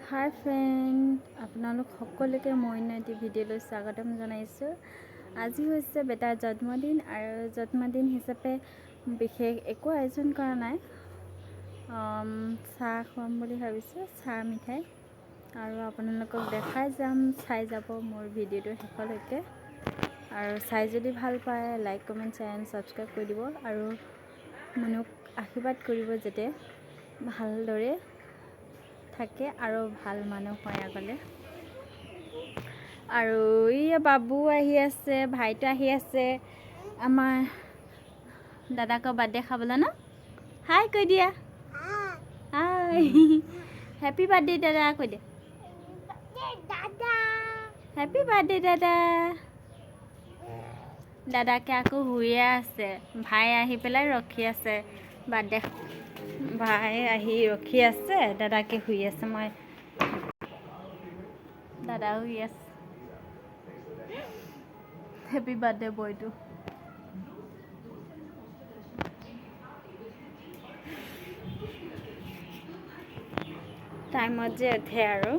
হাই friend, আপোনালোক সকলোকে মই এটি ভিডিঅ'লৈ স্বাগতম জনাইছোঁ। আজি হৈছে বেটাৰ জন্মদিন আৰু জন্মদিন হিচাপে বিশেষ একো আয়োজন কৰা নাই। চাহ খুৱাম বুলি ভাবিছোঁ, চাহ মিঠাই, আৰু আপোনালোকক দেখাই যাম। চাই যাব মোৰ ভিডিঅ'টো শেষলৈকে, আৰু চাই যদি ভাল পায় লাইক কমেণ্ট চেনেল ছাবস্ক্ৰাইব কৰি দিব, আৰু মোক আশীৰ্বাদ কৰিব যাতে ভালদৰে থাকে আৰু ভাল মানুহ হয় আগলৈ। আৰু এই বাবু আহি আছে, ভাইটো আহি আছে আমাৰ দাদাকৰ বাৰ্থডে খাবলৈ ন। হাই কৈ দিয়া, হাই, হেপী বাৰ্থডে দাদা কৈ দিয়া, হেপী বাৰ্থডে দাদা। দাদাকে আকৌ শুইয়ে আছে, ভাই আহি পেলাই ৰখি আছে বাৰ্থডে। ভাই আহি ৰখি আছে, দাদাকে শুই আছে। মই দাদাও শুই আছে। হেপী বাৰ্থডে বয়টো। টাইমত যে উঠে আৰু